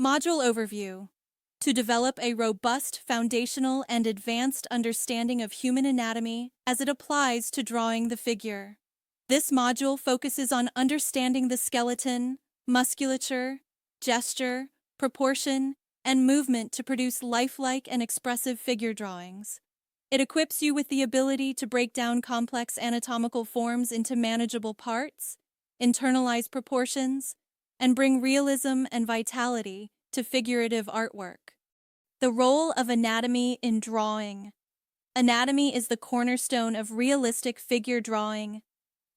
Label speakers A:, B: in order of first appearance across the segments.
A: Module Overview. To develop a robust, foundational, and advanced understanding of human anatomy as it applies to drawing the figure. This module focuses on understanding the skeleton, musculature, gesture, proportion, and movement to produce lifelike and expressive figure drawings. It equips you with the ability to break down complex anatomical forms into manageable parts, internalize proportions, and bring realism and vitality to figurative artwork. The role of anatomy in drawing. Anatomy is the cornerstone of realistic figure drawing.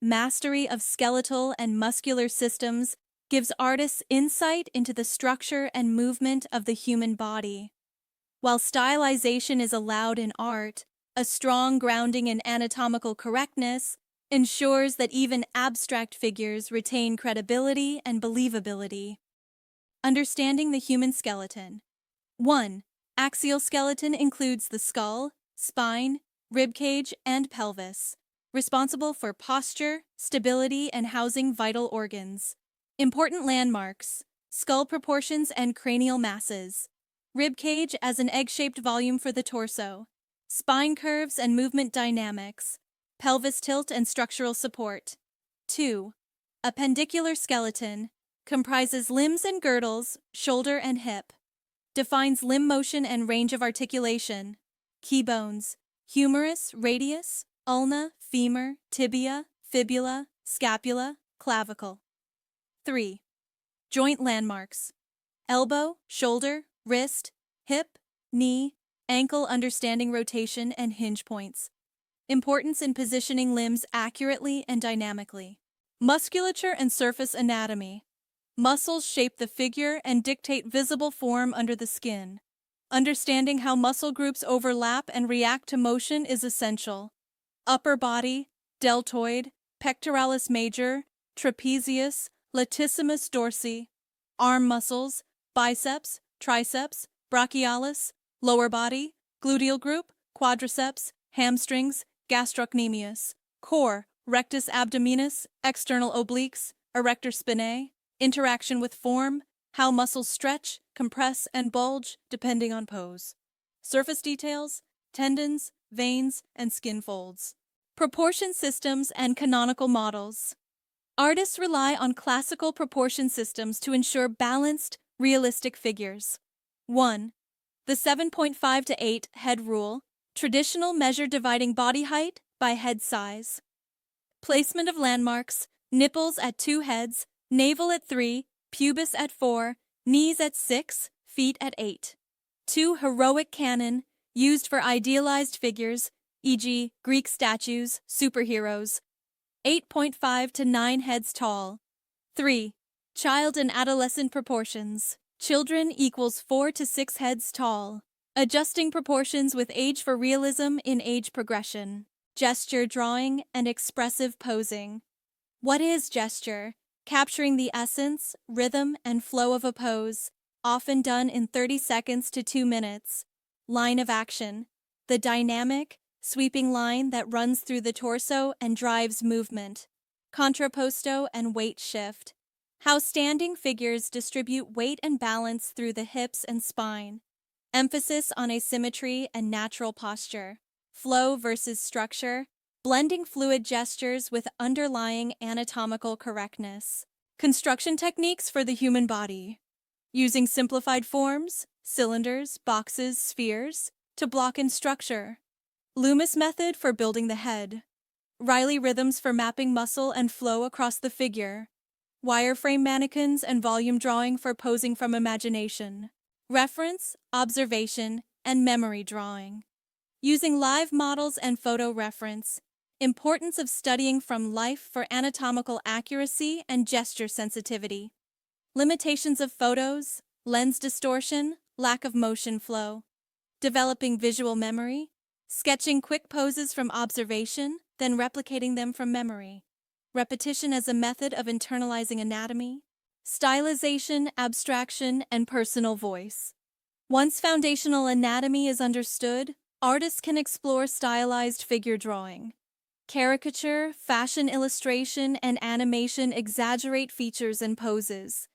A: Mastery of skeletal and muscular systems gives artists insight into the structure and movement of the human body. While stylization is allowed in art, a strong grounding in anatomical correctness ensures that even abstract figures retain credibility and believability. Understanding the human skeleton. 1. Axial skeleton includes the skull, spine, ribcage, and pelvis, responsible for posture, stability, and housing vital organs. Important landmarks: skull proportions and cranial masses, ribcage as an egg-shaped volume for the torso, spine curves and movement dynamics, pelvis tilt and structural support. 2. Appendicular skeleton comprises limbs and girdles, shoulder and hip, defines limb motion and range of articulation, key bones, humerus, radius, ulna, femur, tibia, fibula, scapula, clavicle. 3. Joint landmarks: elbow, shoulder, wrist, hip, knee, ankle, understanding rotation and hinge points. Importance in positioning limbs accurately and dynamically. Musculature and surface anatomy. Muscles shape the figure and dictate visible form under the skin. Understanding how muscle groups overlap and react to motion is essential. Upper body, deltoid, pectoralis major, trapezius, latissimus dorsi. Arm muscles, biceps, triceps, brachialis. Lower body, gluteal group, quadriceps, hamstrings, gastrocnemius. Core, rectus abdominis, external obliques, erector spinae. Interaction with form, how muscles stretch, compress, and bulge depending on pose. Surface details, tendons, veins, and skin folds. Proportion systems and canonical models. Artists rely on classical proportion systems to ensure balanced, realistic figures. 1. The 7.5 to 8 head rule, traditional measure dividing body height by head size. Placement of landmarks: nipples at 2 heads, navel at 3, pubis at 4, knees at 6, feet at 8. 2. Heroic canon, used for idealized figures, e.g., Greek statues, superheroes. 8.5 to 9 heads tall. 3. Child and adolescent proportions. Children equals 4 to 6 heads tall. Adjusting proportions with age for realism in age progression. Gesture drawing and expressive posing. What is gesture? Capturing the essence, rhythm, and flow of a pose, often done in 30 seconds to 2 minutes. Line of action: the dynamic, sweeping line that runs through the torso and drives movement. Contrapposto and weight shift: how standing figures distribute weight and balance through the hips and spine. Emphasis on asymmetry and natural posture. Flow versus structure: blending fluid gestures with underlying anatomical correctness. Construction techniques for the human body. Using simplified forms, cylinders, boxes, spheres, to block in structure. Loomis method for building the head. Riley rhythms for mapping muscle and flow across the figure. Wireframe mannequins and volume drawing for posing from imagination. Reference, observation, and memory drawing. Using live models and photo reference. Importance of studying from life for anatomical accuracy and gesture sensitivity. Limitations of photos, lens distortion, lack of motion flow. Developing visual memory. Sketching quick poses from observation, then replicating them from memory. Repetition as a method of internalizing anatomy. Stylization, abstraction, and personal voice. Once foundational anatomy is understood, artists can explore stylized figure drawing. Caricature, fashion illustration, and animation exaggerate features and poses.